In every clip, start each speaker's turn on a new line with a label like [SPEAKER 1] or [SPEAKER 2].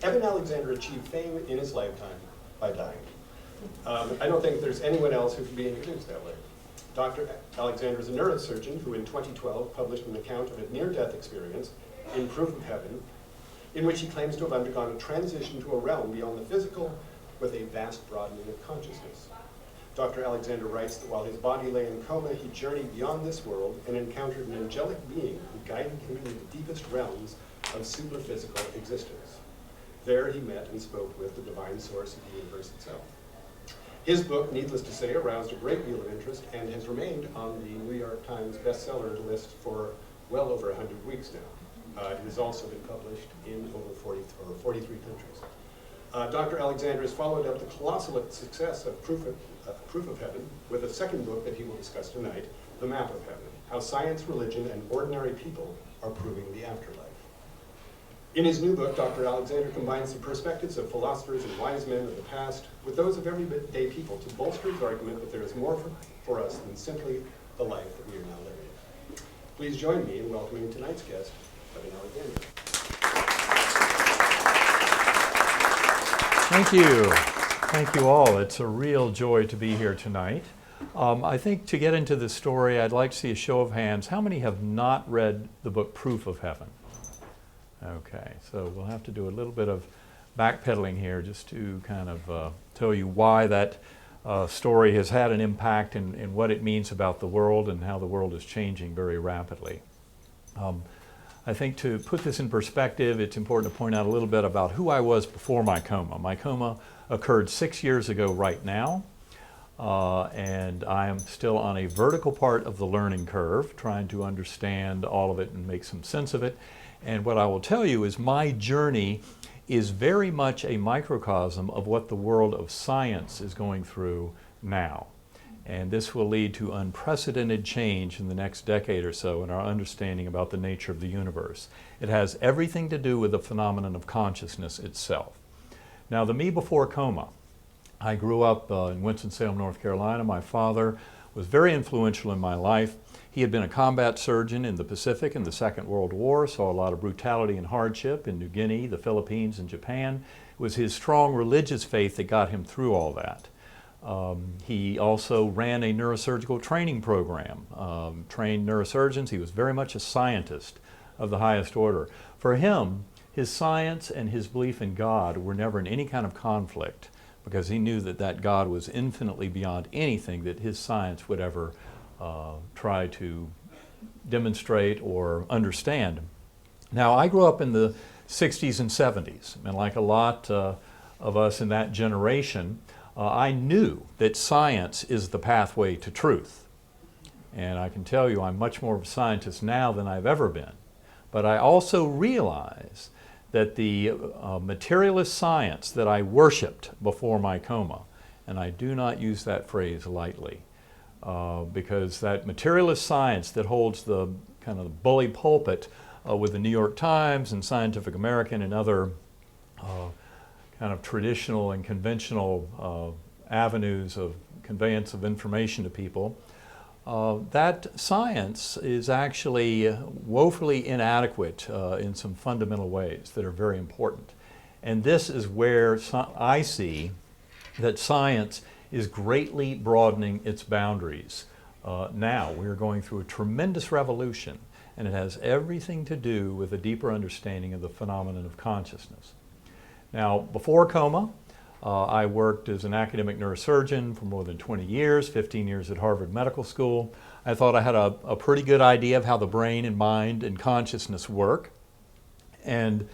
[SPEAKER 1] Eben Alexander achieved fame in his lifetime by dying. I don't think there's anyone else who can be introduced that way. Dr. Alexander is a neurosurgeon who in 2012 published an account of a near-death experience in Proof of Heaven, in which he claims to have undergone a transition to a realm beyond the physical with a vast broadening of consciousness. Dr. Alexander writes that while his body lay in coma, he journeyed beyond this world and encountered an angelic being who guided him into the deepest realms of superphysical existence. There he met and spoke with the divine source of the universe itself. His book, needless to say, aroused a great deal of interest and has remained on the New York Times bestseller list for well over 100 weeks now. It has also been published in over 43 countries. Dr. Alexander has followed up the colossal success of Proof of Heaven with a second book that he will discuss tonight, The Map of Heaven, How Science, Religion, and Ordinary People Are Proving the Afterlife. In his new book, Dr. Alexander combines the perspectives of philosophers and wise men of the past with those of everyday people to bolster his argument that there is more for us than simply the life that we are now living. Please join me in welcoming tonight's guest, Eben Alexander.
[SPEAKER 2] Thank you. Thank you all. It's a real joy to be here tonight. I think to get into the story, I'd like to see a show of hands. How many have not read the book Proof of Heaven? Okay, so we'll have to do a little bit of backpedaling here just to kind of tell you why that story has had an impact and what it means about the world and how the world is changing very rapidly. I think to put this in perspective, it's important to point out a little bit about who I was before my coma. My coma occurred 6 years ago right now, and I am still on a vertical part of the learning curve, trying to understand all of it and make some sense of it. And what I will tell you is my journey is very much a microcosm of what the world of science is going through now. And this will lead to unprecedented change in the next decade or so in our understanding about the nature of the universe. It has everything to do with the phenomenon of consciousness itself. Now, the me before coma. I grew up in Winston-Salem, North Carolina. My father was very influential in my life. He had been a combat surgeon in the Pacific in the Second World War, saw a lot of brutality and hardship in New Guinea, the Philippines, and Japan. It was his strong religious faith that got him through all that. He also ran a neurosurgical training program, trained neurosurgeons. He was very much a scientist of the highest order. For him, his science and his belief in God were never in any kind of conflict because he knew that that God was infinitely beyond anything that his science would ever try to demonstrate or understand. Now, I grew up in the 60s and 70s, and like a lot of us in that generation, I knew that science is the pathway to truth. And I can tell you I'm much more of a scientist now than I've ever been. But I also realize that the materialist science that I worshipped before my coma, and I do not use that phrase lightly, because that materialist science that holds the kind of the bully pulpit with the New York Times and Scientific American and other kind of traditional and conventional avenues of conveyance of information to people, that science is actually woefully inadequate in some fundamental ways that are very important. And this is where I see that science is greatly broadening its boundaries. Now we are going through a tremendous revolution, and it has everything to do with a deeper understanding of the phenomenon of consciousness. Now, before coma, I worked as an academic neurosurgeon for more than 20 years, 15 years at Harvard Medical School. I thought I had a pretty good idea of how the brain and mind and consciousness work. And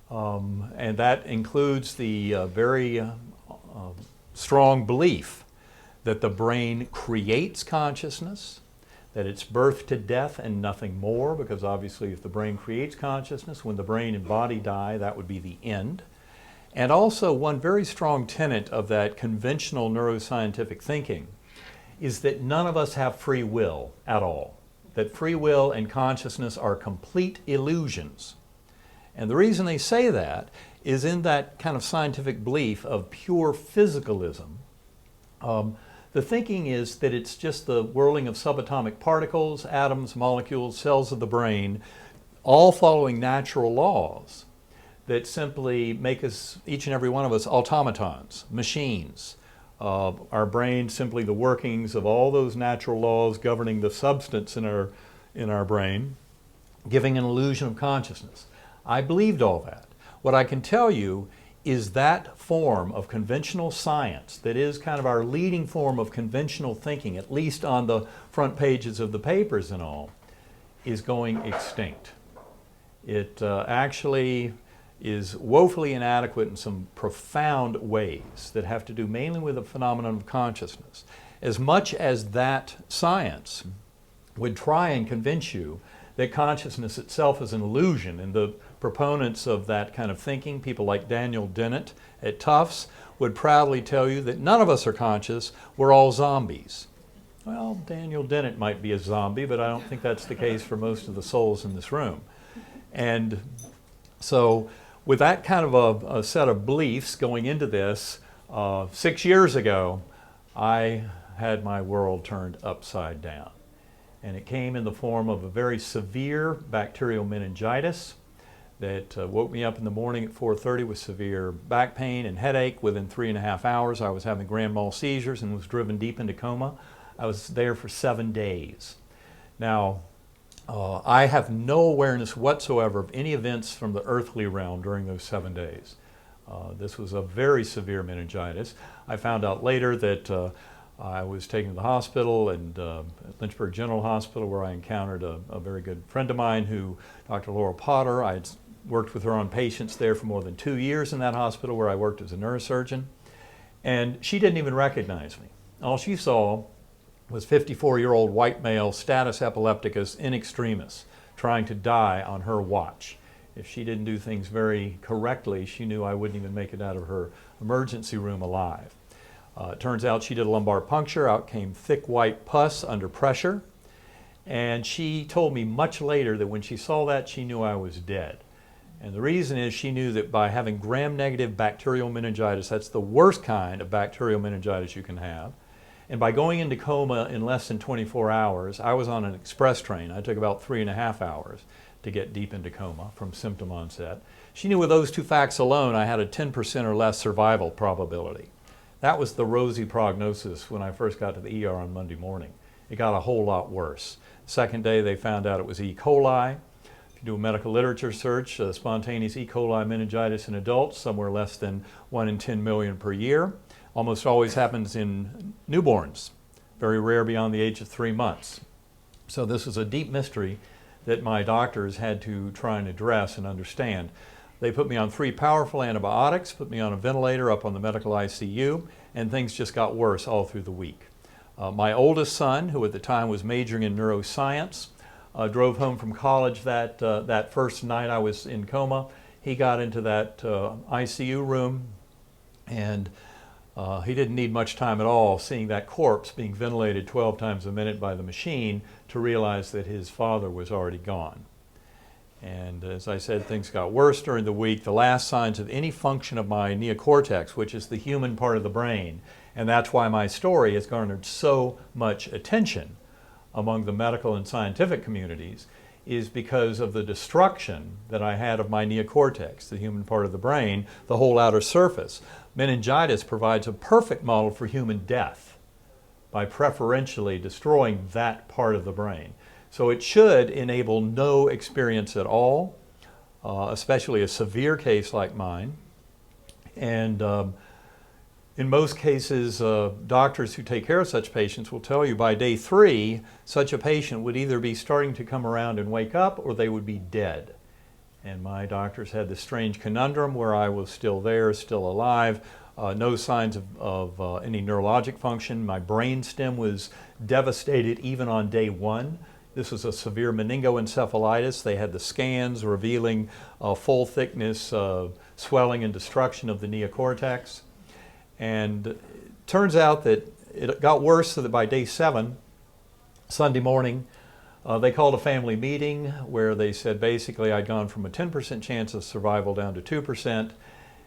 [SPEAKER 2] that includes the very strong belief that the brain creates consciousness, that it's birth to death and nothing more, because obviously if the brain creates consciousness, when the brain and body die, that would be the end. And also one very strong tenet of that conventional neuroscientific thinking is that none of us have free will at all, that free will and consciousness are complete illusions. And the reason they say that is in that kind of scientific belief of pure physicalism. The thinking is that it's just the whirling of subatomic particles, atoms, molecules, cells of the brain, all following natural laws that simply make us, each and every one of us, automatons, machines. Our brain simply the workings of all those natural laws governing the substance in our brain, giving an illusion of consciousness. I believed all that. What I can tell you is that form of conventional science, that is kind of our leading form of conventional thinking, at least on the front pages of the papers and all, is going extinct. It actually is woefully inadequate in some profound ways that have to do mainly with the phenomenon of consciousness. As much as that science would try and convince you that consciousness itself is an illusion, and the proponents of that kind of thinking, people like Daniel Dennett at Tufts, would proudly tell you that none of us are conscious, we're all zombies. Well, Daniel Dennett might be a zombie, but I don't think that's the case for most of the souls in this room. And so with that kind of a set of beliefs going into this, 6 years ago, I had my world turned upside down. And it came in the form of a very severe bacterial meningitis that woke me up in the morning at 4:30 with severe back pain and headache. Within 3.5 hours, I was having grand mal seizures and was driven deep into coma. I was there for 7 days. Now, I have no awareness whatsoever of any events from the earthly realm during those 7 days. This was a very severe meningitis. I found out later that I was taken to the hospital, and Lynchburg General Hospital, where I encountered a very good friend of mine, Dr. Laura Potter. I had worked with her on patients there for more than 2 years in that hospital, where I worked as a neurosurgeon. And she didn't even recognize me. All she saw was 54-year-old white male, status epilepticus in extremis, trying to die on her watch. If she didn't do things very correctly, she knew I wouldn't even make it out of her emergency room alive. It turns out she did a lumbar puncture. Out came thick white pus under pressure. And she told me much later that when she saw that, she knew I was dead. And the reason is she knew that by having gram-negative bacterial meningitis, that's the worst kind of bacterial meningitis you can have. And by going into coma in less than 24 hours, I was on an express train. I took about 3.5 hours to get deep into coma from symptom onset. She knew with those two facts alone, I had a 10% or less survival probability. That was the rosy prognosis when I first got to the ER on Monday morning. It got a whole lot worse. Second day, they found out it was E. coli. If you do a medical literature search, spontaneous E. coli meningitis in adults, somewhere less than 1 in 10 million per year. Almost always happens in newborns, very rare beyond the age of 3 months. So this is a deep mystery that my doctors had to try and address and understand. They put me on 3 powerful antibiotics, put me on a ventilator up on the medical ICU, and things just got worse all through the week. My oldest son, who at the time was majoring in neuroscience, drove home from college that first night I was in coma. He got into that ICU room, and he didn't need much time at all seeing that corpse being ventilated 12 times a minute by the machine to realize that his father was already gone. And as I said, things got worse during the week. The last signs of any function of my neocortex, which is the human part of the brain, and that's why my story has garnered so much attention among the medical and scientific communities, is because of the destruction that I had of my neocortex, the human part of the brain, the whole outer surface. Meningitis provides a perfect model for human death by preferentially destroying that part of the brain. So it should enable no experience at all, especially a severe case like mine. And in most cases, doctors who take care of such patients will tell you by day 3, such a patient would either be starting to come around and wake up, or they would be dead. And my doctors had this strange conundrum where I was still there, still alive, no signs of any neurologic function. My brain stem was devastated even on day 1. This was a severe meningoencephalitis. They had the scans revealing full thickness swelling and destruction of the neocortex. And it turns out that it got worse so that by day 7, Sunday morning, they called a family meeting where they said basically I'd gone from a 10% chance of survival down to 2%.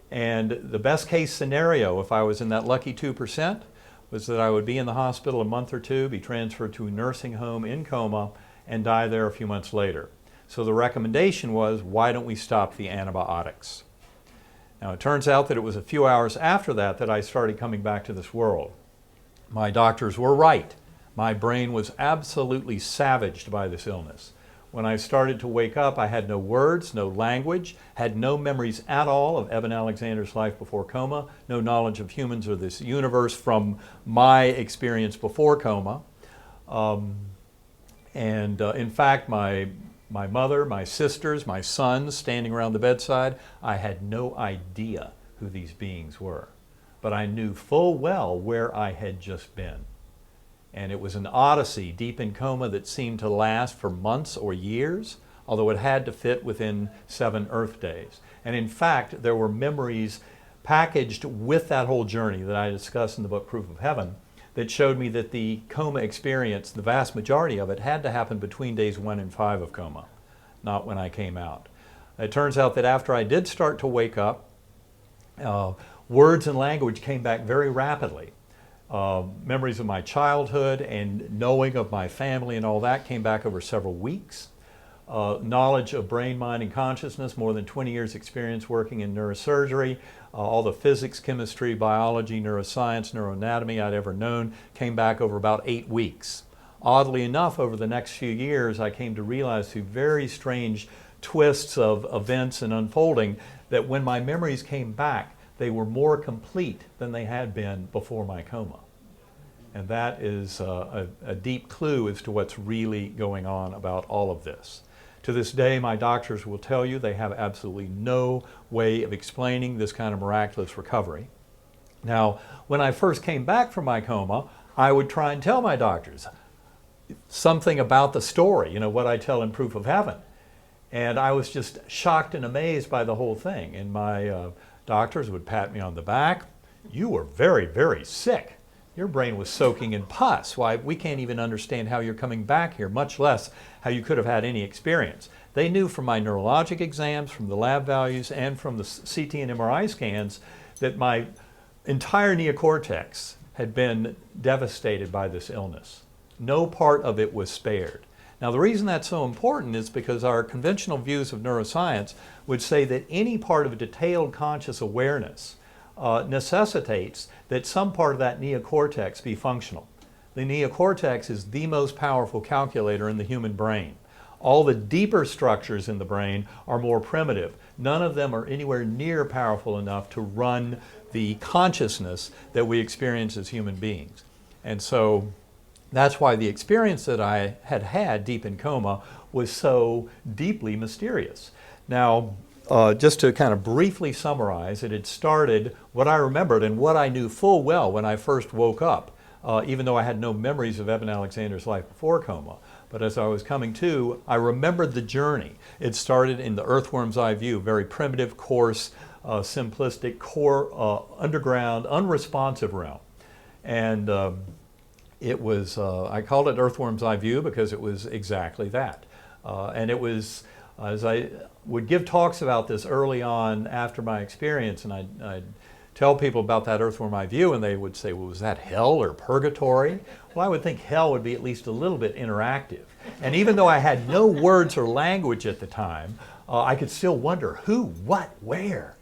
[SPEAKER 2] And the best case scenario, if I was in that lucky 2%, was that I would be in the hospital a month or 2, be transferred to a nursing home in coma, and die there a few months later. So the recommendation was, why don't we stop the antibiotics? Now, it turns out that it was a few hours after that that I started coming back to this world. My doctors were right. My brain was absolutely savaged by this illness. When I started to wake up, I had no words, no language, had no memories at all of Eben Alexander's life before coma, no knowledge of humans or this universe from my experience before coma. In fact, my mother, my sisters, my sons standing around the bedside, I had no idea who these beings were. But I knew full well where I had just been. And it was an odyssey deep in coma that seemed to last for months or years, although it had to fit within 7 Earth days. And in fact, there were memories packaged with that whole journey that I discussed in the book Proof of Heaven that showed me that the coma experience, the vast majority of it, had to happen between days 1 and 5 of coma, not when I came out. It turns out that after I did start to wake up, words and language came back very rapidly. Memories of my childhood and knowing of my family and all that came back over several weeks. Knowledge of brain, mind, and consciousness, more than 20 years experience working in neurosurgery, all the physics, chemistry, biology, neuroscience, neuroanatomy I'd ever known came back over about 8 weeks. Oddly enough, over the next few years, I came to realize through very strange twists of events and unfolding that when my memories came back, they were more complete than they had been before my coma. And that is a deep clue as to what's really going on about all of this. To this day, my doctors will tell you they have absolutely no way of explaining this kind of miraculous recovery. Now, when I first came back from my coma, I would try and tell my doctors something about the story, what I tell in Proof of Heaven. And I was just shocked and amazed by the whole thing. And my doctors would pat me on the back. You were very, very sick. Your brain was soaking in pus. Why, we can't even understand how you're coming back here, much less how you could have had any experience. They knew from my neurologic exams, from the lab values, and from the CT and MRI scans that my entire neocortex had been devastated by this illness. No part of it was spared. Now, the reason that's so important is because our conventional views of neuroscience would say that any part of a detailed conscious awareness necessitates that some part of that neocortex be functional. The neocortex is the most powerful calculator in the human brain. All the deeper structures in the brain are more primitive. None of them are anywhere near powerful enough to run the consciousness that we experience as human beings. And so that's why the experience that I had had deep in coma was so deeply mysterious. Now, just to kind of briefly summarize, it had started what I remembered and what I knew full well when I first woke up, even though I had no memories of Eben Alexander's life before coma. But as I was coming to, I remembered the journey. It started in the Earthworm's Eye View, very primitive, coarse, simplistic, core, underground, unresponsive realm. And it was, I called it Earthworm's Eye View because it was exactly that. And it was, as I would give talks about this early on after my experience, and I'd tell people about that Earthworm Eye View, and they would say, well, was that hell or purgatory? Well, I would think hell would be at least a little bit interactive. And even though I had no words or language at the time, I could still wonder who, what, where.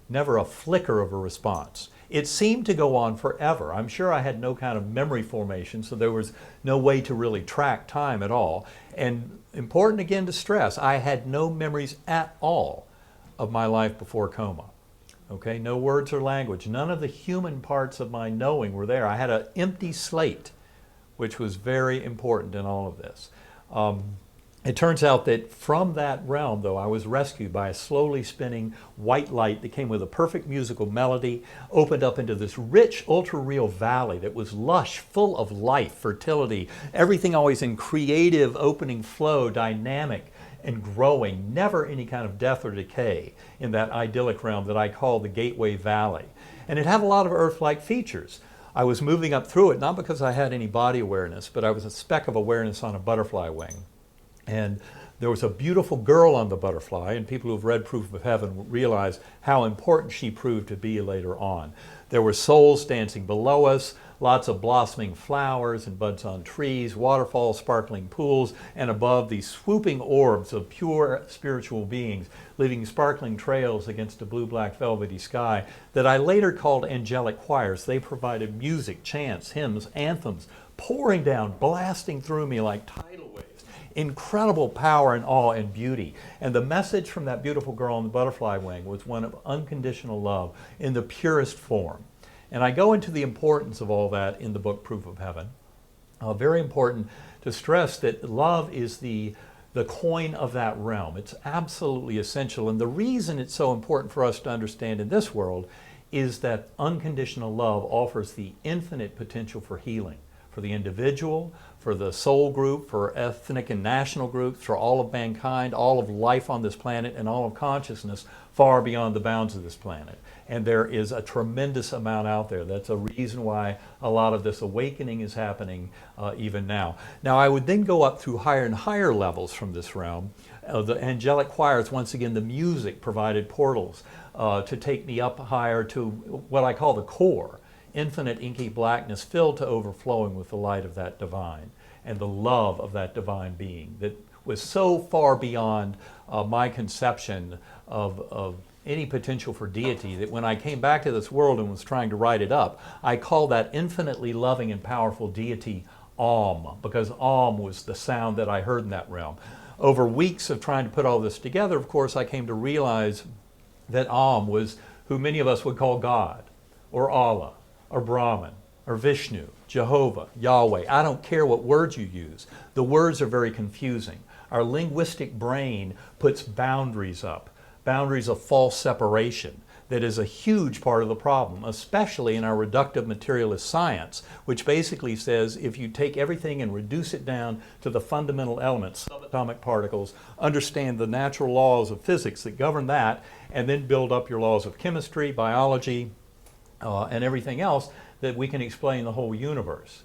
[SPEAKER 2] Never a flicker of a response. It seemed to go on forever. I'm sure I had no kind of memory formation, so there was no way to really track time at all. And important again to stress, I had no memories at all of my life before coma. Okay, no words or language. None of the human parts of my knowing were there. I had an empty slate, which was very important in all of this. It turns out that from that realm, though, I was rescued by a slowly spinning white light that came with a perfect musical melody, opened up into this rich, ultra-real valley that was lush, full of life, fertility, everything always in creative, opening flow, dynamic, and growing, never any kind of death or decay in that idyllic realm that I call the Gateway Valley. And it had a lot of Earth-like features. I was moving up through it, not because I had any body awareness, but I was a speck of awareness on a butterfly wing. And there was a beautiful girl on the butterfly, and people who've read Proof of Heaven realize how important she proved to be later on. There were souls dancing below us, lots of blossoming flowers and buds on trees, waterfalls, sparkling pools, and above these swooping orbs of pure spiritual beings, leaving sparkling trails against a blue-black velvety sky that I later called angelic choirs. They provided music, chants, hymns, anthems, pouring down, blasting through me like tidal waves. Incredible power and awe and beauty. And the message from that beautiful girl on the butterfly wing was one of unconditional love in the purest form. And I go into the importance of all that in the book Proof of Heaven. Very important to stress that love is the coin of that realm. It's absolutely essential. And the reason it's so important for us to understand in this world is that unconditional love offers the infinite potential for healing, for the individual, for the soul group, for ethnic and national groups, for all of mankind, all of life on this planet, and all of consciousness far beyond the bounds of this planet. And there is a tremendous amount out there. That's a reason why a lot of this awakening is happening even now. Now, I would then go up through higher and higher levels from this realm. The angelic choirs, once again, the music provided portals to take me up higher to what I call the core. Infinite inky blackness filled to overflowing with the light of that divine and the love of that divine being that was so far beyond my conception of any potential for deity that when I came back to this world and was trying to write it up, I called that infinitely loving and powerful deity Om, because Om was the sound that I heard in that realm. Over weeks of trying to put all this together, of course, I came to realize that Om was who many of us would call God, or Allah, or Brahman, or Vishnu, Jehovah, Yahweh. I don't care what words you use. The words are very confusing. Our linguistic brain puts boundaries up, boundaries of false separation. That is a huge part of the problem, especially in our reductive materialist science, which basically says if you take everything and reduce it down to the fundamental elements, subatomic particles, understand the natural laws of physics that govern that, and then build up your laws of chemistry, biology, and everything else, that we can explain the whole universe.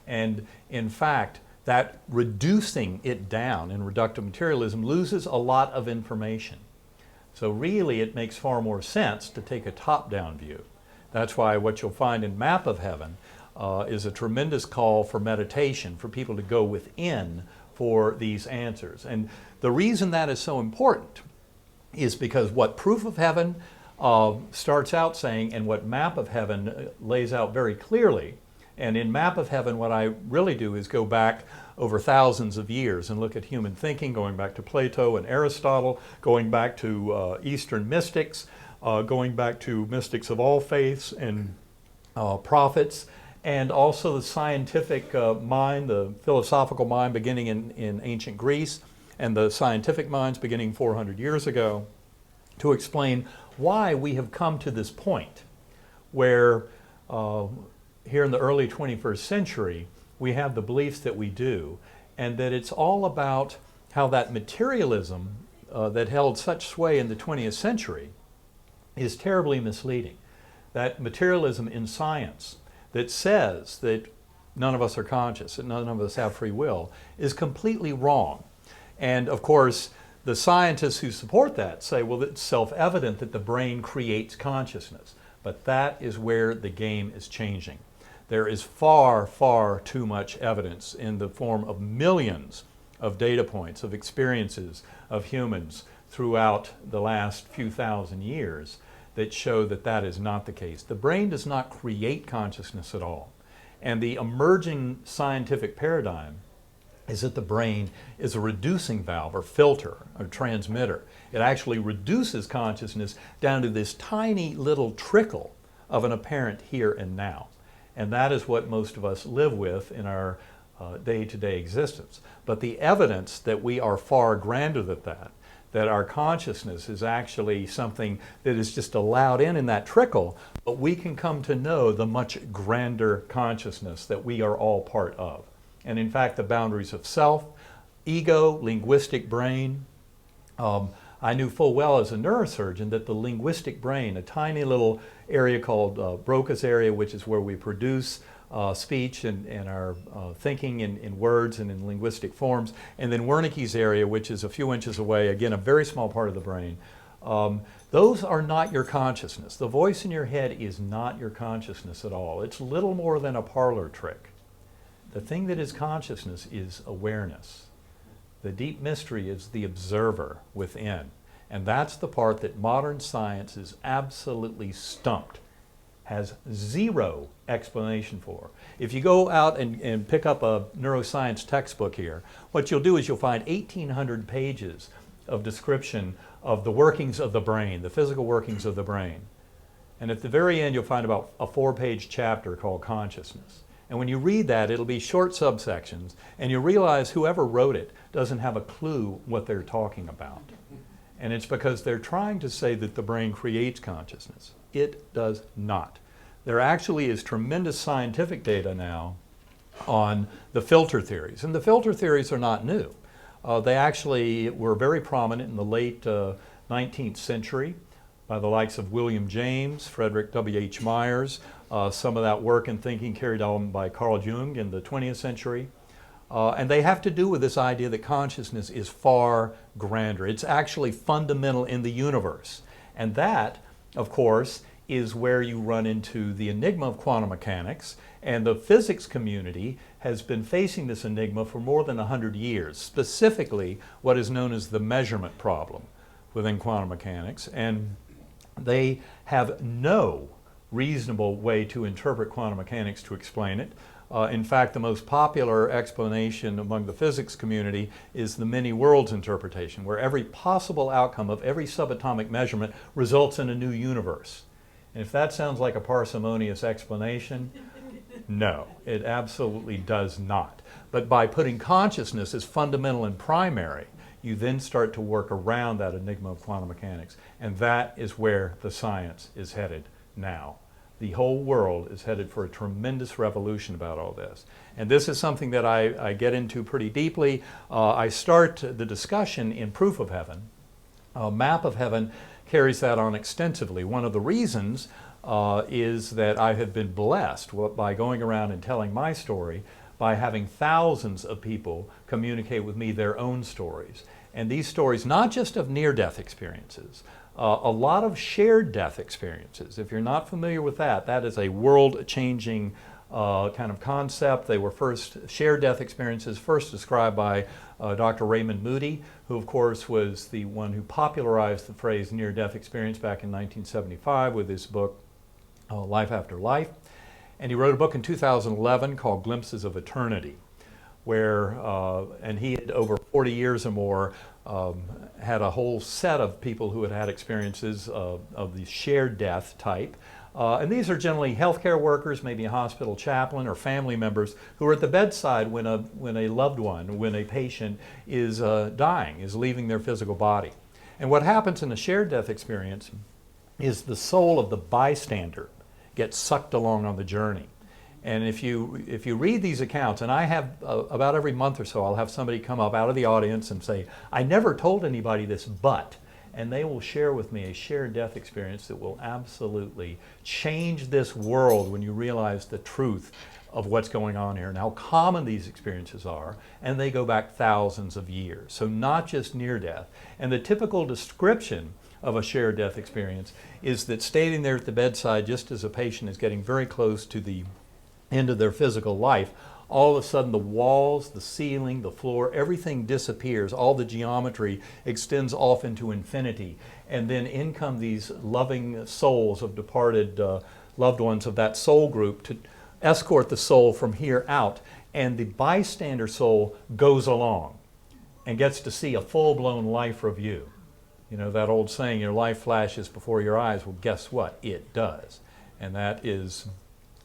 [SPEAKER 2] And in fact, that reducing it down in reductive materialism loses a lot of information. So really it makes far more sense to take a top-down view. That's why what you'll find in Map of Heaven is a tremendous call for meditation, for people to go within for these answers. And the reason that is so important is because what Proof of Heaven starts out saying, and what Map of Heaven lays out very clearly, and in Map of Heaven what I really do is go back over thousands of years and look at human thinking, going back to Plato and Aristotle, going back to Eastern mystics, going back to mystics of all faiths and prophets, and also the scientific mind, the philosophical mind beginning in ancient Greece, and the scientific minds beginning 400 years ago, to explain why we have come to this point where here in the early 21st century we have the beliefs that we do, and that it's all about how that materialism that held such sway in the 20th century is terribly misleading. That materialism in science that says that none of us are conscious, that none of us have free will, is completely wrong. And of course, the scientists who support that say, well, it's self-evident that the brain creates consciousness. But that is where the game is changing. There is far, far too much evidence in the form of millions of data points, of experiences of humans throughout the last few thousand years that show that that is not the case. The brain does not create consciousness at all. And the emerging scientific paradigm is that the brain is a reducing valve or filter or transmitter. It actually reduces consciousness down to this tiny little trickle of an apparent here and now. And that is what most of us live with in our day-to-day existence. But the evidence that we are far grander than that our consciousness is actually something that is just allowed in that trickle, but we can come to know the much grander consciousness that we are all part of. And in fact, the boundaries of self, ego, linguistic brain. I knew full well as a neurosurgeon that the linguistic brain, a tiny little area called Broca's area, which is where we produce speech and our thinking in words and in linguistic forms, and then Wernicke's area, which is a few inches away, again, a very small part of the brain, Those are not your consciousness. The voice in your head is not your consciousness at all. It's little more than a parlor trick. The thing that is consciousness is awareness. The deep mystery is the observer within. And that's the part that modern science is absolutely stumped, has zero explanation for. If you go out and pick up a neuroscience textbook here, what you'll do is you'll find 1,800 pages of description of the workings of the brain, the physical workings of the brain. And at the very end, you'll find about a 4-page chapter called Consciousness. And when you read that, it'll be short subsections, and you'll realize whoever wrote it doesn't have a clue what they're talking about. And it's because they're trying to say that the brain creates consciousness. It does not. There actually is tremendous scientific data now on the filter theories. And the filter theories are not new. They actually were very prominent in the late 19th century by the likes of William James, Frederick W.H. Myers, some of that work and thinking carried on by Carl Jung in the 20th century. And they have to do with this idea that consciousness is far grander. It's actually fundamental in the universe. And that, of course, is where you run into the enigma of quantum mechanics. And the physics community has been facing this enigma for more than 100 years, specifically what is known as the measurement problem within quantum mechanics. And they have no reasonable way to interpret quantum mechanics to explain it. In fact, the most popular explanation among the physics community is the many worlds interpretation, where every possible outcome of every subatomic measurement results in a new universe. And if that sounds like a parsimonious explanation, no, it absolutely does not. But by putting consciousness as fundamental and primary, you then start to work around that enigma of quantum mechanics. And that is where the science is headed now. The whole world is headed for a tremendous revolution about all this. And this is something that I get into pretty deeply. I start the discussion in Proof of Heaven. Map of Heaven carries that on extensively. One of the reasons is that I have been blessed by going around and telling my story by having thousands of people communicate with me their own stories. And these stories, not just of near-death experiences, a lot of shared death experiences. If you're not familiar with that, that is a world-changing kind of concept. They were shared death experiences first described by Dr. Raymond Moody, who of course was the one who popularized the phrase near-death experience back in 1975 with his book, Life After Life. And he wrote a book in 2011 called Glimpses of Eternity, where, and he had over 40 years or more had a whole set of people who had had experiences of the shared death type. And these are generally healthcare workers, maybe a hospital chaplain or family members who are at the bedside when a loved one, when a patient is dying, is leaving their physical body. And what happens in a shared death experience is the soul of the bystander gets sucked along on the journey. And if you read these accounts, and I have about every month or so, I'll have somebody come up out of the audience and say, I never told anybody this, but, and they will share with me a shared death experience that will absolutely change this world when you realize the truth of what's going on here and how common these experiences are, and they go back thousands of years. So not just near death. And the typical description of a shared death experience is that standing there at the bedside just as a patient is getting very close to the end of their physical life, all of a sudden the walls, the ceiling, the floor, everything disappears. All the geometry extends off into infinity. And then in come these loving souls of departed loved ones of that soul group to escort the soul from here out. And the bystander soul goes along and gets to see a full-blown life review. You know, that old saying, your life flashes before your eyes. Well, guess what? It does. And that is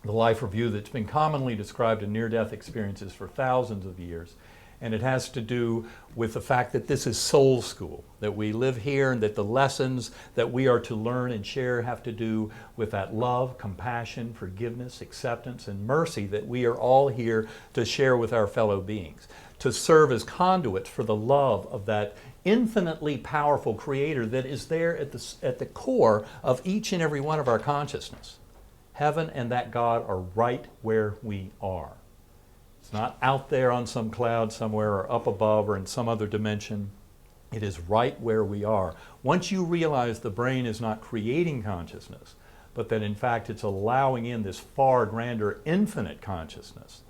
[SPEAKER 2] the life review that's been commonly described in near-death experiences for thousands of years. And it has to do with the fact that this is soul school, that we live here and that the lessons that we are to learn and share have to do with that love, compassion, forgiveness, acceptance, and mercy that we are all here to share with our fellow beings, to serve as conduits for the love of that infinitely powerful Creator that is there at the core of each and every one of our consciousness. Heaven and that God are right where we are. It's not out there on some cloud somewhere or up above or in some other dimension. It is right where we are. Once you realize the brain is not creating consciousness, but that in fact it's allowing in this far grander infinite consciousness,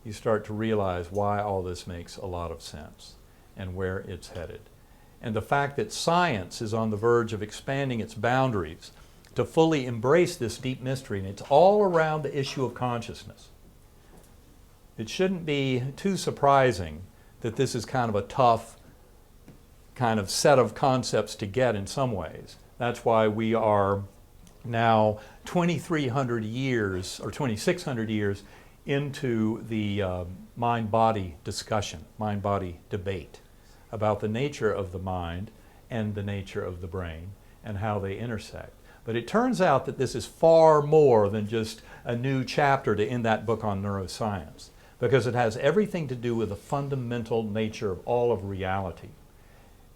[SPEAKER 2] you start to realize why all this makes a lot of sense and where it's headed. And the fact that science is on the verge of expanding its boundaries to fully embrace this deep mystery, and it's all around the issue of consciousness. It shouldn't be too surprising that this is kind of a tough kind of set of concepts to get in some ways. That's why we are now 2,300 years or 2,600 years into the mind-body discussion, mind-body debate about the nature of the mind and the nature of the brain and how they intersect. But it turns out that this is far more than just a new chapter to end that book on neuroscience, because it has everything to do with the fundamental nature of all of reality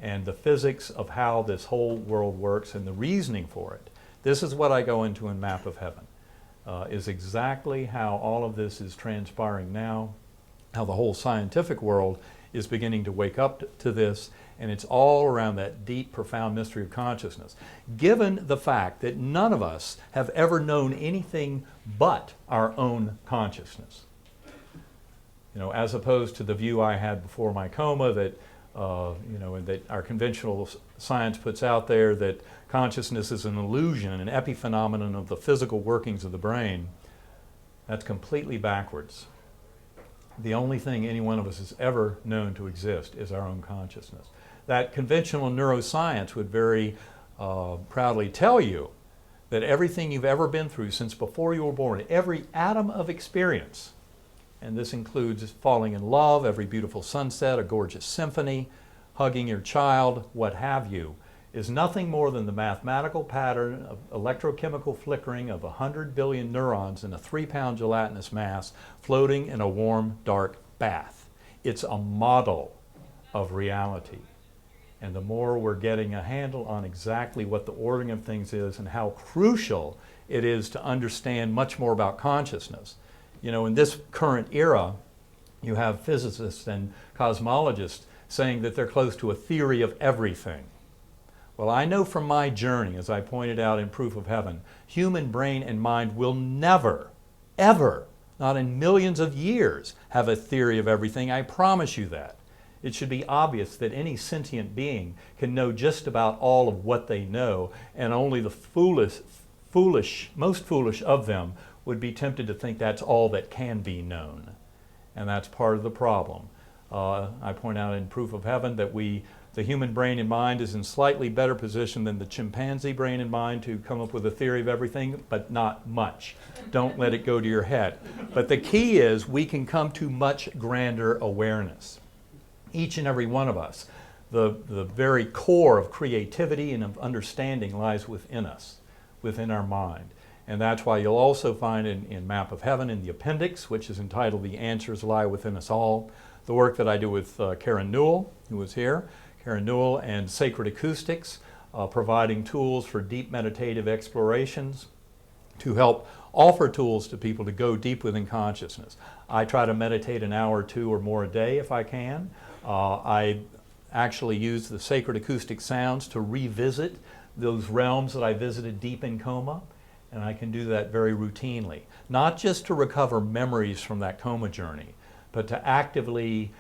[SPEAKER 2] and the physics of how this whole world works and the reasoning for it. This is what I go into in Map of Heaven, is exactly how all of this is transpiring now, how the whole scientific world is beginning to wake up to this, and it's all around that deep, profound mystery of consciousness. Given the fact that none of us have ever known anything but our own consciousness. You know, as opposed to the view I had before my coma that, and that our conventional science puts out there, that consciousness is an illusion, an epiphenomenon of the physical workings of the brain. That's completely backwards. The only thing any one of us has ever known to exist is our own consciousness. That conventional neuroscience would very proudly tell you that everything you've ever been through since before you were born, every atom of experience, and this includes falling in love, every beautiful sunset, a gorgeous symphony, hugging your child, what have you, is nothing more than the mathematical pattern of electrochemical flickering of 100 billion neurons in a 3-pound gelatinous mass floating in a warm, dark bath. It's a model of reality. And the more we're getting a handle on exactly what the ordering of things is and how crucial it is to understand much more about consciousness. You know, in this current era, you have physicists and cosmologists saying that they're close to a theory of everything. Well, I know from my journey, as I pointed out in Proof of Heaven, human brain and mind will never, ever, not in millions of years, have a theory of everything. I promise you that. It should be obvious that any sentient being can know just about all of what they know, and only the most foolish of them would be tempted to think that's all that can be known. And that's part of the problem. I point out in Proof of Heaven that the human brain and mind is in slightly better position than the chimpanzee brain and mind to come up with a theory of everything, but not much. Don't let it go to your head. But the key is we can come to much grander awareness. Each and every one of us, the very core of creativity and of understanding lies within us, within our mind. And that's why you'll also find in Map of Heaven, in the appendix, which is entitled The Answers Lie Within Us All, the work that I do with Karen Newell, who was here, Karen Newell and Sacred Acoustics, providing tools for deep meditative explorations to help offer tools to people to go deep within consciousness. I try to meditate an hour or two or more a day if I can. I actually use the sacred acoustic sounds to revisit those realms that I visited deep in coma, and I can do that very routinely. Not just to recover memories from that coma journey, but to actively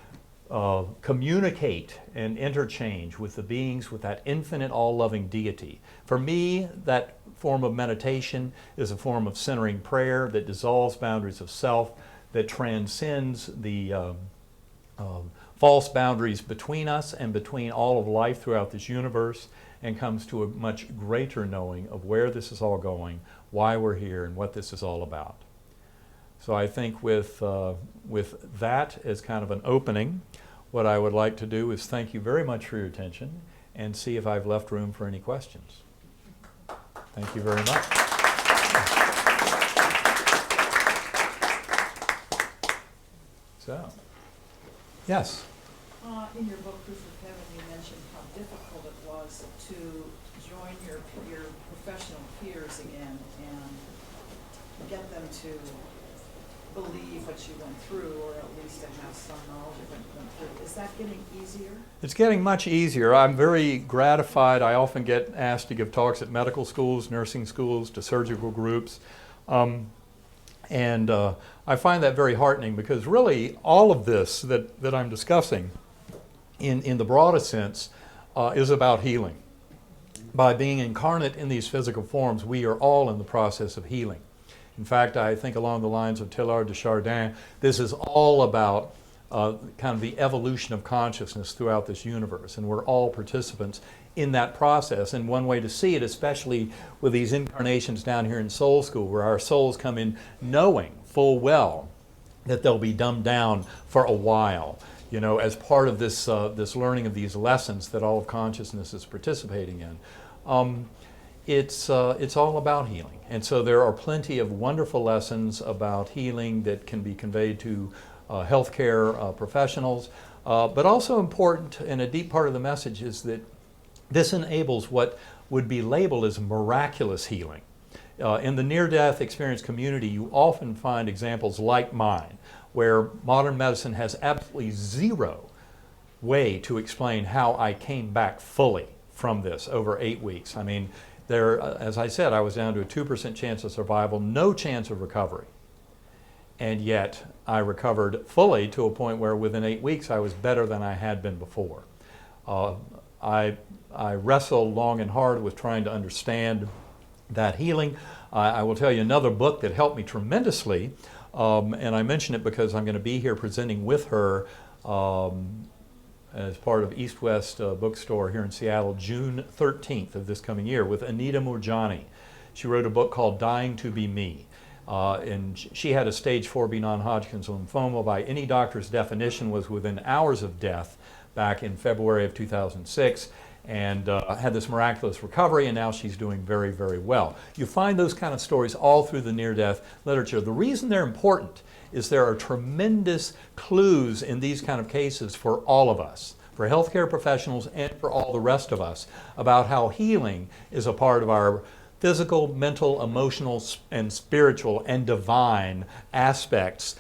[SPEAKER 2] communicate and interchange with the beings, with that infinite, all-loving deity. For me, that form of meditation is a form of centering prayer that dissolves boundaries of self, that transcends the false boundaries between us and between all of life throughout this universe, and comes to a much greater knowing of where this is all going, why we're here, and what this is all about. So I think with that as kind of an opening, what I would like to do is thank you very much for your attention and see if I've left room for any questions. Thank you very much. So, yes?
[SPEAKER 3] In your book, Proof of Heaven, you mentioned how difficult it was to join your professional peers again and get them to believe what you went through, or at least to have some knowledge of what you went through. Is that getting easier?
[SPEAKER 2] It's getting much easier. I'm very gratified. I often get asked to give talks at medical schools, nursing schools, to surgical groups. And I find that very heartening, because really all of this that I'm discussing in the broadest sense is about healing. By being incarnate in these physical forms, we are all in the process of healing. In fact, I think along the lines of Teilhard de Chardin, this is all about kind of the evolution of consciousness throughout this universe, and we're all participants in that process. And one way to see it, especially with these incarnations down here in Soul School, where our souls come in knowing full well that they'll be dumbed down for a while, you know, as part of this learning of these lessons that all of consciousness is participating in. It's all about healing. And so there are plenty of wonderful lessons about healing that can be conveyed to healthcare professionals. But also important, and a deep part of the message, is that this enables what would be labeled as miraculous healing. In the near-death experience community, you often find examples like mine, where modern medicine has absolutely zero way to explain how I came back fully from this over 8 weeks. I mean, there, as I said, I was down to a 2% chance of survival, no chance of recovery. And yet I recovered fully to a point where within 8 weeks I was better than I had been before. I wrestled long and hard with trying to understand that healing. I will tell you another book that helped me tremendously, and I mention it because I'm going to be here presenting with her as part of East West Bookstore here in Seattle, June 13th of this coming year, with Anita Moorjani. She wrote a book called Dying to Be Me. And she had a stage 4B non-Hodgkin's lymphoma. By any doctor's definition, was within hours of death back in February of 2006, and had this miraculous recovery, and now she's doing very, very well. You find those kind of stories all through the near-death literature. The reason they're important is there are tremendous clues in these kind of cases for all of us, for healthcare professionals and for all the rest of us, about how healing is a part of our physical, mental, emotional, and spiritual and divine aspects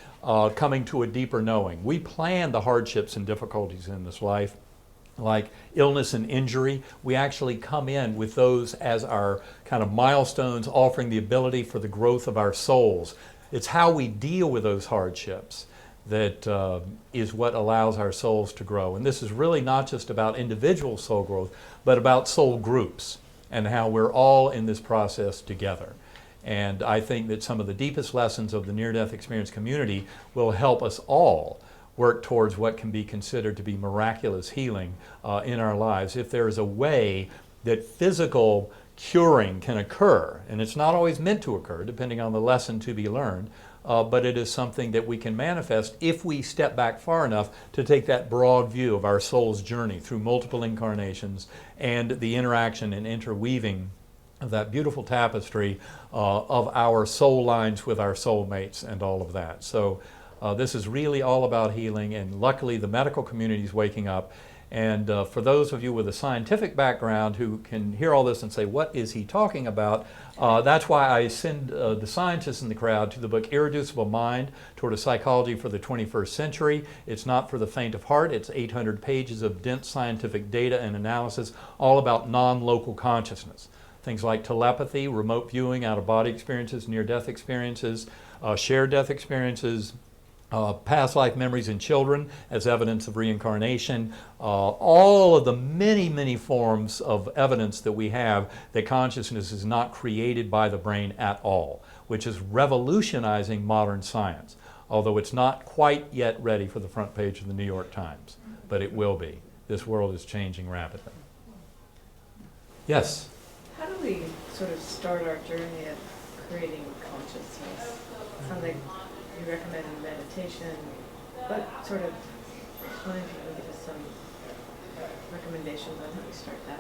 [SPEAKER 2] coming to a deeper knowing. We plan the hardships and difficulties in this life, like illness and injury. We actually come in with those as our kind of milestones, offering the ability for the growth of our souls. It's how we deal with those hardships that is what allows our souls to grow. And this is really not just about individual soul growth, but about soul groups, and how we're all in this process together. And I think that some of the deepest lessons of the near-death experience community will help us all work towards what can be considered to be miraculous healing in our lives. If there is a way that physical curing can occur, and it's not always meant to occur, depending on the lesson to be learned, but it is something that we can manifest if we step back far enough to take that broad view of our soul's journey through multiple incarnations and the interaction and interweaving of that beautiful tapestry of our soul lines with our soulmates and all of that. So this is really all about healing, and luckily the medical community is waking up. And for those of you with a scientific background who can hear all this and say, what is he talking about? That's why I send the scientists in the crowd to the book Irreducible Mind, Toward a Psychology for the 21st Century. It's not for the faint of heart. It's 800 pages of dense scientific data and analysis, all about non-local consciousness. Things like telepathy, remote viewing, out-of-body experiences, near-death experiences, shared death experiences, past life memories in children as evidence of reincarnation, all of the many, many forms of evidence that we have that consciousness is not created by the brain at all, which is revolutionizing modern science, although it's not quite yet ready for the front page of the New York Times, but it will be. This world is changing rapidly. Yes?
[SPEAKER 4] How do we sort of start our journey of creating consciousness? Sounds like you recommend meditation, but sort of wondering if you can give us some recommendations on how to start that.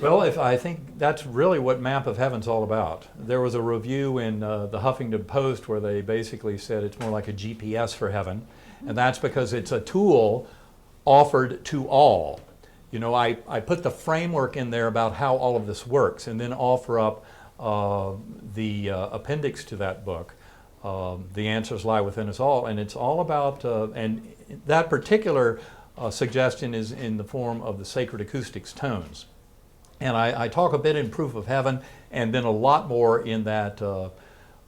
[SPEAKER 2] Well, I think that's really what Map of Heaven's all about. There was a review in the Huffington Post where they basically said it's more like a GPS for heaven, and that's because it's a tool offered to all. You know, I put the framework in there about how all of this works, and then offer up the appendix to that book. The answers lie within us all, and it's all about, and that particular suggestion is in the form of the sacred acoustics tones. And I talk a bit in Proof of Heaven, and then a lot more in that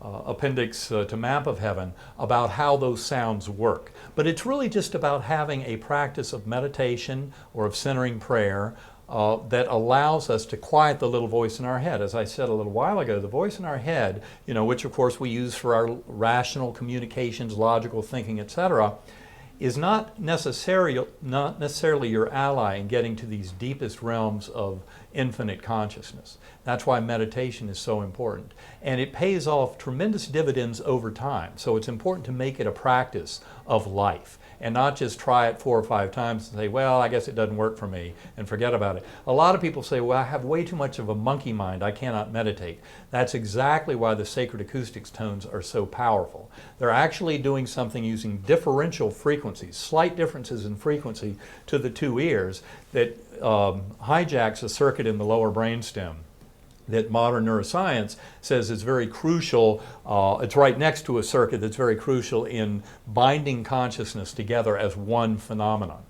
[SPEAKER 2] appendix to Map of Heaven about how those sounds work. But it's really just about having a practice of meditation or of centering prayer that allows us to quiet the little voice in our head. As I said a little while ago, the voice in our head, which of course we use for our rational communications, logical thinking, etc., is not necessarily your ally in getting to these deepest realms of infinite consciousness. That's why meditation is so important. And it pays off tremendous dividends over time. So it's important to make it a practice of life and not just try it 4 or 5 times and say, well, I guess it doesn't work for me, and forget about it. A lot of people say, well, I have way too much of a monkey mind, I cannot meditate. That's exactly why the sacred acoustics tones are so powerful. They're actually doing something using differential frequencies, slight differences in frequency to the 2 ears that hijacks a circuit in the lower brainstem that modern neuroscience says is very crucial. It's right next to a circuit that's very crucial in binding consciousness together as one phenomenon.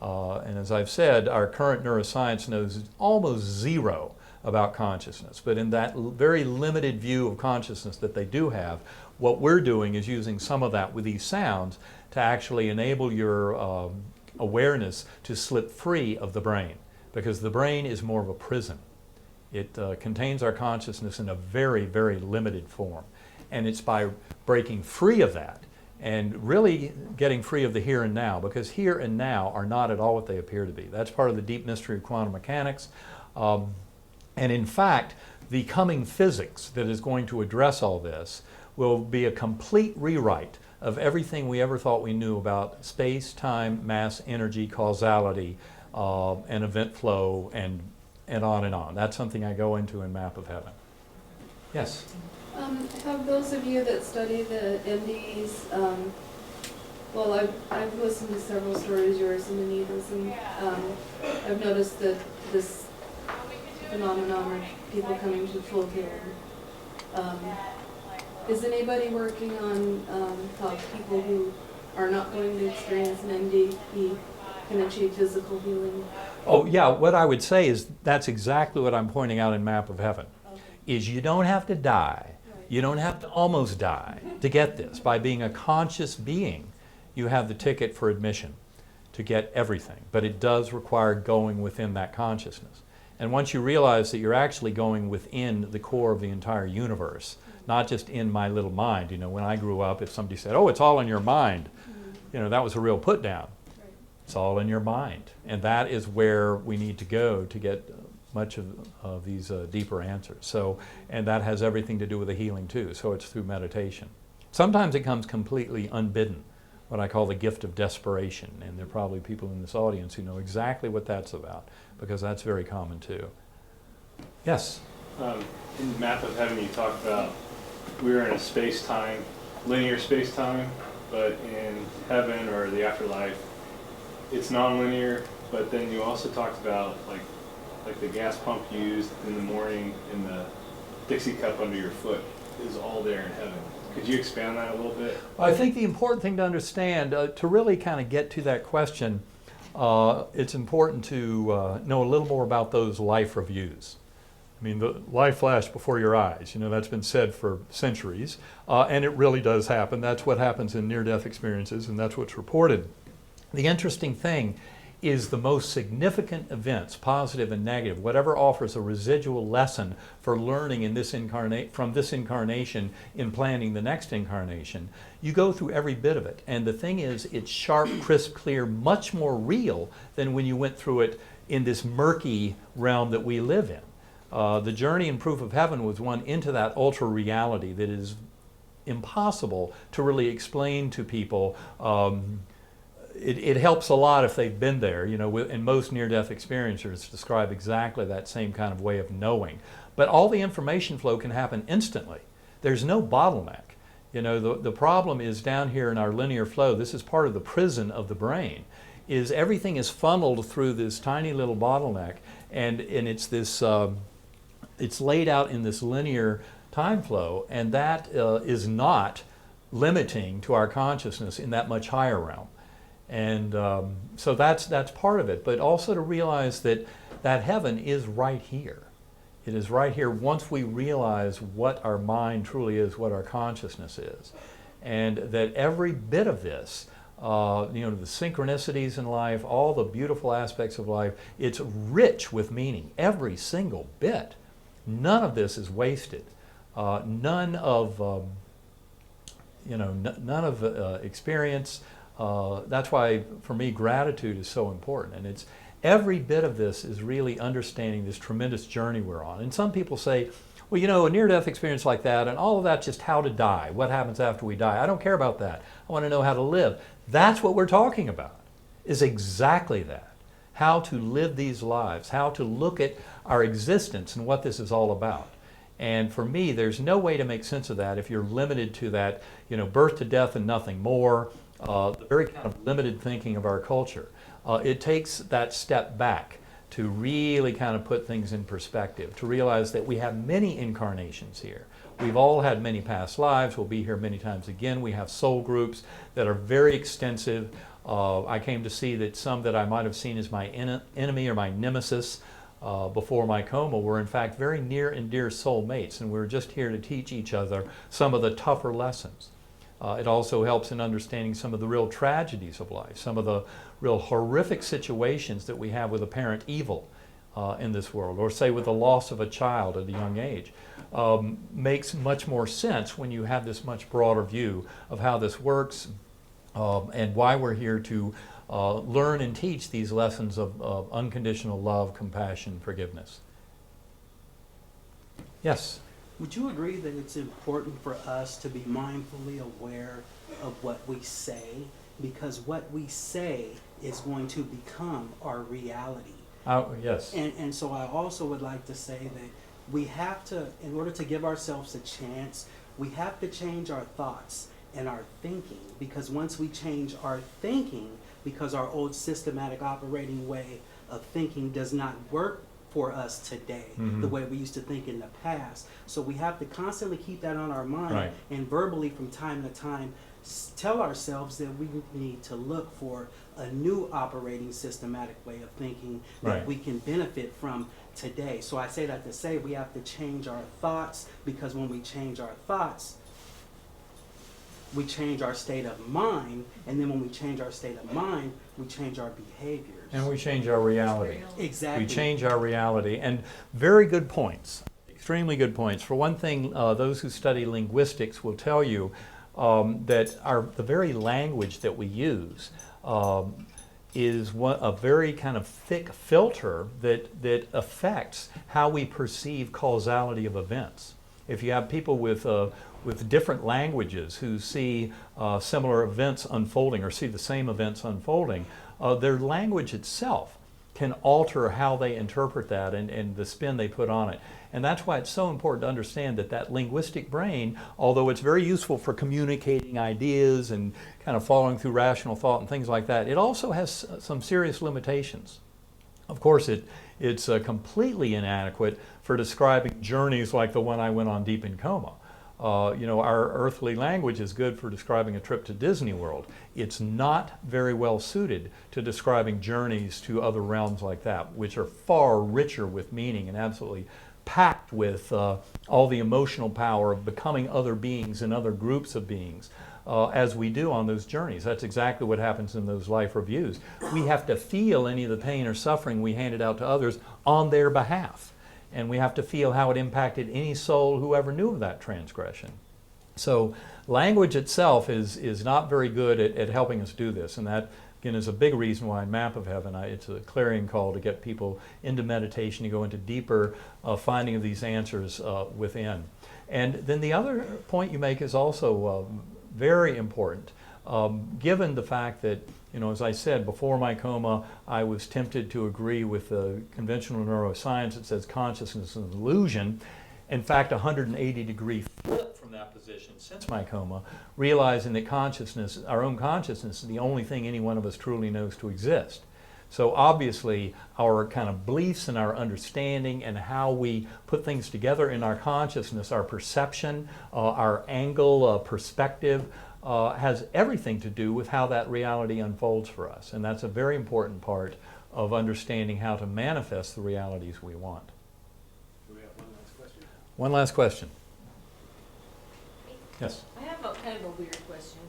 [SPEAKER 2] And as I've said, our current neuroscience knows almost zero about consciousness. But in that very limited view of consciousness that they do have, what we're doing is using some of that with these sounds to actually enable your awareness to slip free of the brain, because the brain is more of a prison. It contains our consciousness in a very, very limited form. And it's by breaking free of that and really getting free of the here and now, because here and now are not at all what they appear to be. That's part of the deep mystery of quantum mechanics. And in fact, the coming physics that is going to address all this will be a complete rewrite of everything we ever thought we knew about space, time, mass, energy, causality, and event flow, and on and on. That's something I go into in Map of Heaven. Yes?
[SPEAKER 5] Have those of you that study the MDs, well, I've listened to several stories, yours and Anita's, and I've noticed that this phenomenon of people coming to full healing. Is anybody working on how people who are not going to experience an MD can achieve physical healing?
[SPEAKER 2] Oh yeah, what I would say is that's exactly what I'm pointing out in Map of Heaven, is you don't have to die. You don't have to almost die to get this. By being a conscious being, you have the ticket for admission to get everything. But it does require going within that consciousness. And once you realize that you're actually going within the core of the entire universe, not just in my little mind. When I grew up, if somebody said, oh, it's all in your mind, that was a real put down. It's all in your mind. And that is where we need to go to get much of these deeper answers. So, and that has everything to do with the healing too. So it's through meditation. Sometimes it comes completely unbidden, what I call the gift of desperation. And there are probably people in this audience who know exactly what that's about, because that's very common too. Yes?
[SPEAKER 6] In the Map of Heaven, you talk about we're in a space-time, linear space-time, but in heaven or the afterlife, it's non-linear. But then you also talked about like the gas pump used in the morning and the Dixie cup under your foot is all there in heaven. Could you expand that a little bit?
[SPEAKER 2] I think the important thing to understand, to really kind of get to that question, it's important to know a little more about those life reviews. I mean, the life flashed before your eyes. That's been said for centuries, and it really does happen. That's what happens in near-death experiences, and that's what's reported. The interesting thing is the most significant events, positive and negative, whatever offers a residual lesson for learning in this from this incarnation in planning the next incarnation, you go through every bit of it. And the thing is, it's sharp, crisp, clear, much more real than when you went through it in this murky realm that we live in. The journey in Proof of Heaven was one into that ultra reality that is impossible to really explain to people. It helps a lot if they've been there. And most near-death experiencers describe exactly that same kind of way of knowing. But all the information flow can happen instantly. There's no bottleneck. The problem is down here in our linear flow. This is part of the prison of the brain. Is everything is funneled through this tiny little bottleneck, and it's this. It's laid out in this linear time flow, and that is not limiting to our consciousness in that much higher realm. And so that's part of it, but also to realize that heaven is right here. It is right here once we realize what our mind truly is, what our consciousness is. And that every bit of this, the synchronicities in life, all the beautiful aspects of life, it's rich with meaning, every single bit. None of this is wasted. None of experience. That's why, for me, gratitude is so important. And it's every bit of this is really understanding this tremendous journey we're on. And some people say, well, a near-death experience like that, and all of that's just how to die, what happens after we die. I don't care about that. I want to know how to live. That's what we're talking about, is exactly that. How to live these lives, how to look at our existence and what this is all about. And for me, there's no way to make sense of that if you're limited to that, birth to death and nothing more, the very kind of limited thinking of our culture. It takes that step back to really kind of put things in perspective, to realize that we have many incarnations here. We've all had many past lives. We'll be here many times again. We have soul groups that are very extensive. I came to see that some that I might have seen as my enemy or my nemesis before my coma were in fact very near and dear soul mates, and we're just here to teach each other some of the tougher lessons. It also helps in understanding some of the real tragedies of life, some of the real horrific situations that we have with apparent evil in this world, or say with the loss of a child at a young age. Makes much more sense when you have this much broader view of how this works and why we're here to learn and teach these lessons of unconditional love, compassion, forgiveness. Yes?
[SPEAKER 7] Would you agree that it's important for us to be mindfully aware of what we say? Because what we say is going to become our reality.
[SPEAKER 2] Yes.
[SPEAKER 7] And so I also would like to say that we have to, in order to give ourselves a chance, we have to change our thoughts and our thinking. Because once we change our thinking, because our old systematic operating way of thinking does not work for us today, the way we used to think in the past. So we have to constantly keep that on our mind,
[SPEAKER 2] right,
[SPEAKER 7] and verbally from time to time tell ourselves that we need to look for a new operating systematic way of thinking that
[SPEAKER 2] right,
[SPEAKER 7] we can benefit from today. So I say that to say we have to change our thoughts, because when we change our thoughts, we change our state of mind, and then when we change our state of mind, we change our behaviors.
[SPEAKER 2] And we change our reality.
[SPEAKER 7] Exactly.
[SPEAKER 2] We change our reality. And very good points, extremely good points. For one thing, those who study linguistics will tell you that the very language that we use is a very kind of thick filter that affects how we perceive causality of events. If you have people with different languages who see similar events unfolding or see the same events unfolding, their language itself can alter how they interpret that and the spin they put on it. And that's why it's so important to understand that linguistic brain, although it's very useful for communicating ideas and kind of following through rational thought and things like that, it also has some serious limitations. Of course, it's completely inadequate for describing journeys like the one I went on deep in coma. Our earthly language is good for describing a trip to Disney World. It's not very well suited to describing journeys to other realms like that, which are far richer with meaning and absolutely packed with all the emotional power of becoming other beings and other groups of beings, as we do on those journeys. That's exactly what happens in those life reviews. We have to feel any of the pain or suffering we handed out to others on their behalf. And we have to feel how it impacted any soul who ever knew of that transgression. So language itself is not very good at helping us do this. And that, again, is a big reason why in Map of Heaven, it's a clarion call to get people into meditation, to go into deeper finding of these answers within. And then the other point you make is also very important, given the fact that, as I said, before my coma, I was tempted to agree with the conventional neuroscience that says consciousness is an illusion. In fact, a 180-degree flip from that position since my coma, realizing that consciousness, our own consciousness, is the only thing any one of us truly knows to exist. So obviously, our kind of beliefs and our understanding and how we put things together in our consciousness, our perception, our angle, perspective, has everything to do with how that reality unfolds for us. And that's a very important part of understanding how to manifest the realities we want.
[SPEAKER 1] Do we have one last question?
[SPEAKER 2] One last question. Yes.
[SPEAKER 8] I have a kind of a weird question.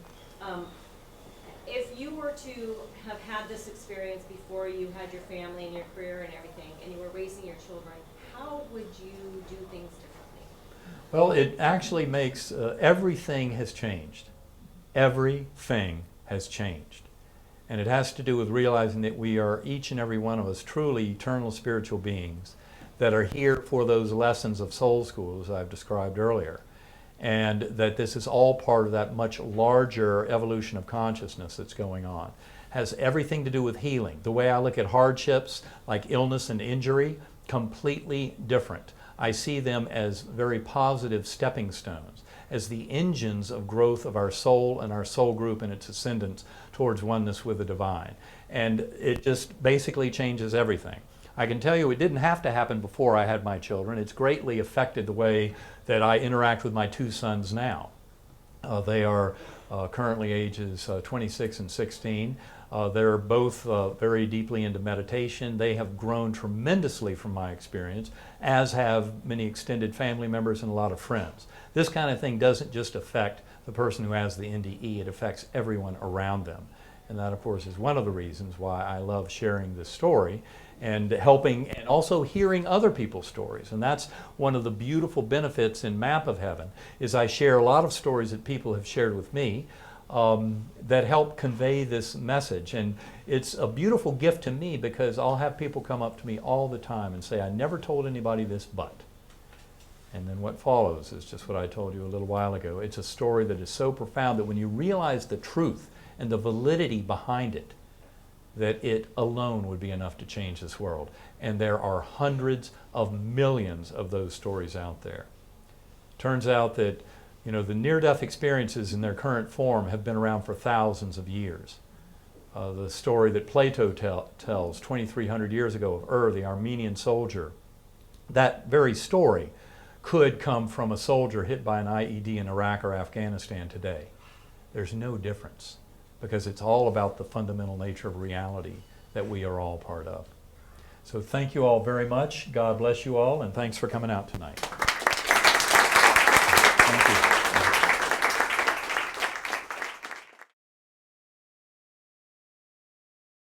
[SPEAKER 8] If you were to have had this experience before you had your family and your career and everything, and you were raising your children, how would you do things differently?
[SPEAKER 2] Well, it actually makes, everything has changed. Everything has changed. And it has to do with realizing that we are, each and every one of us, truly eternal spiritual beings that are here for those lessons of soul school, as I've described earlier. And that this is all part of that much larger evolution of consciousness that's going on. Has everything to do with healing. The way I look at hardships, like illness and injury, completely different. I see them as very positive stepping stones, as the engines of growth of our soul and our soul group and its ascendance towards oneness with the divine. And it just basically changes everything. I can tell you it didn't have to happen before I had my children. It's greatly affected the way that I interact with my two sons now. They are currently ages 26 and 16. They're both very deeply into meditation. They have grown tremendously from my experience, as have many extended family members and a lot of friends. This kind of thing doesn't just affect the person who has the NDE, it affects everyone around them. And that, of course, is one of the reasons why I love sharing this story and helping and also hearing other people's stories. And that's one of the beautiful benefits in Map of Heaven, is I share a lot of stories that people have shared with me that help convey this message. And it's a beautiful gift to me because I'll have people come up to me all the time and say, I never told anybody this but. And then what follows is just what I told you a little while ago. It's a story that is so profound that when you realize the truth and the validity behind it, that it alone would be enough to change this world. And there are hundreds of millions of those stories out there. Turns out that, you know, the near-death experiences in their current form have been around for thousands of years. The story that Plato tells 2,300 years ago of the Armenian soldier, that very story could come from a soldier hit by an IED in Iraq or Afghanistan today. There's no difference, because it's all about the fundamental nature of reality that we are all part of. So thank you all very much. God bless you all, and thanks for coming out tonight. Thank you.